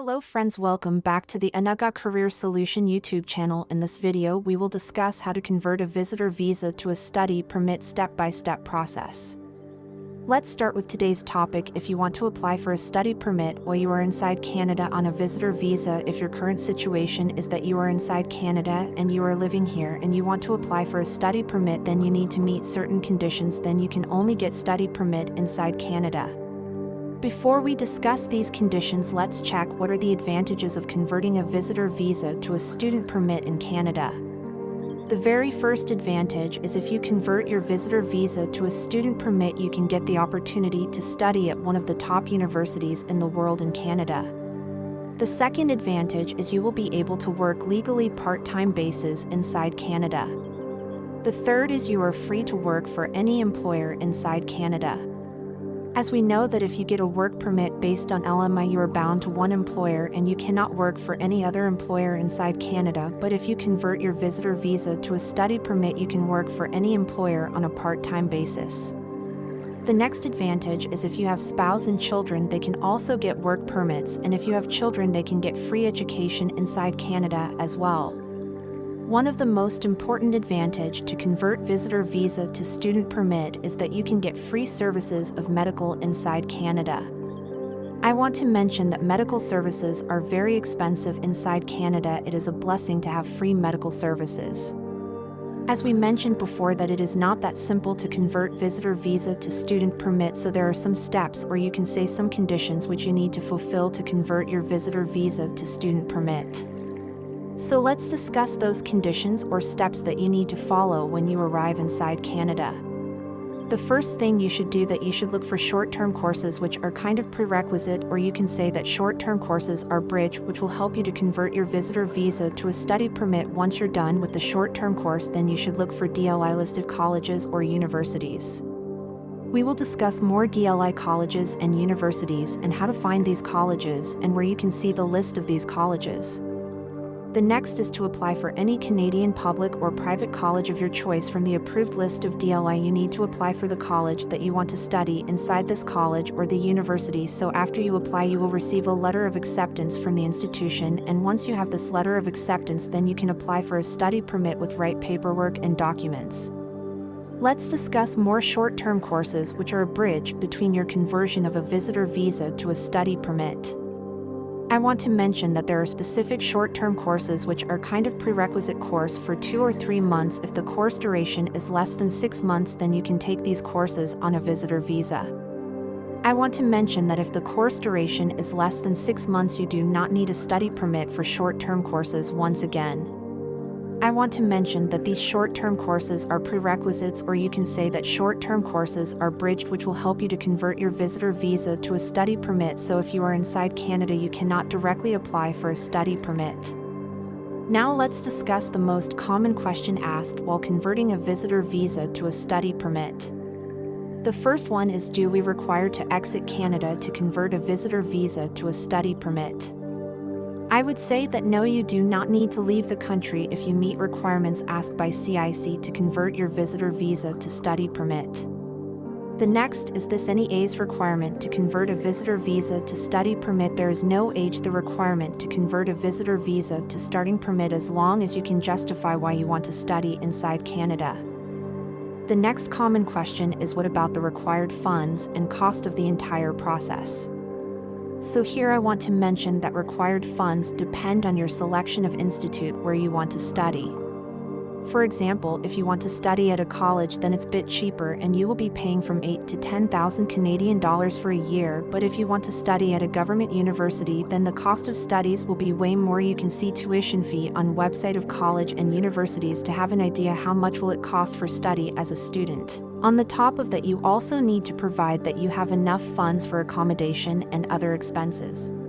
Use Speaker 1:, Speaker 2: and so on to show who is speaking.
Speaker 1: Hello friends, welcome back to the Anaga Career Solution YouTube channel. In this video we will discuss how to convert a visitor visa to a study permit step-by-step process. Let's start with today's topic. If you want to apply for a study permit while you are inside Canada on a visitor visa, if your current situation is that you are inside Canada and you are living here and you want to apply for a study permit, then you need to meet certain conditions. Then you can only get study permit inside Canada. Before we discuss these conditions, let's check what are the advantages of converting a visitor visa to a student permit in Canada. The very first advantage is if you convert your visitor visa to a student permit, you can get the opportunity to study at one of the top universities in the world in Canada. The second advantage is you will be able to work legally part-time basis inside Canada. The third is you are free to work for any employer inside Canada. As we know that if you get a work permit based on LMI, you are bound to one employer and you cannot work for any other employer inside Canada, but if you convert your visitor visa to a study permit, you can work for any employer on a part-time basis. The next advantage is if you have spouse and children, they can also get work permits, and if you have children, they can get free education inside Canada as well. One of the most important advantage to convert visitor visa to student permit is that you can get free services of medical inside Canada. I want to mention that medical services are very expensive inside Canada. It is a blessing to have free medical services. As we mentioned before, that it is not that simple to convert visitor visa to student permit, so there are some steps, or you can say some conditions, which you need to fulfill to convert your visitor visa to student permit. So let's discuss those conditions or steps that you need to follow when you arrive inside Canada. The first thing you should do, that you should look for short-term courses, which are kind of prerequisite, or you can say that short-term courses are bridge, which will help you to convert your visitor visa to a study permit. Once you're done with the short-term course, then you should look for DLI listed colleges or universities. We will discuss more DLI colleges and universities and how to find these colleges and where you can see the list of these colleges. The next is to apply for any Canadian public or private college of your choice from the approved list of DLI. You need to apply for the college that you want to study inside this college or the university. So after you apply, you will receive a letter of acceptance from the institution, and once you have this letter of acceptance, then you can apply for a study permit with right paperwork and documents. Let's discuss more short-term courses, which are a bridge between your conversion of a visitor visa to a study permit. I want to mention that there are specific short-term courses which are kind of prerequisite course for 2 or 3 months. If the course duration is less than 6 months, then you can take these courses on a visitor visa. I want to mention that if the course duration is less than 6 months, you do not need a study permit for short-term courses. Once again, I want to mention that these short-term courses are prerequisites, or you can say that short-term courses are bridged, which will help you to convert your visitor visa to a study permit. So if you are inside Canada, you cannot directly apply for a study permit. Now let's discuss the most common question asked while converting a visitor visa to a study permit. The first one is, do we require to exit Canada to convert a visitor visa to a study permit? I would say that no, you do not need to leave the country if you meet requirements asked by CIC to convert your visitor visa to study permit. The next is this: any age requirement to convert a visitor visa to study permit. There is no age the requirement to convert a visitor visa to starting permit, as long as you can justify why you want to study inside Canada. The next common question is, what about the required funds and cost of the entire process? So here I want to mention that required funds depend on your selection of institute where you want to study. For example, if you want to study at a college, then it's a bit cheaper and you will be paying from 8,000 to 10,000 Canadian dollars for a year. But if you want to study at a government university, then the cost of studies will be way more. You can see tuition fee on website of college and universities to have an idea how much will it cost for study as a student. On the top of that, you also need to provide that you have enough funds for accommodation and other expenses.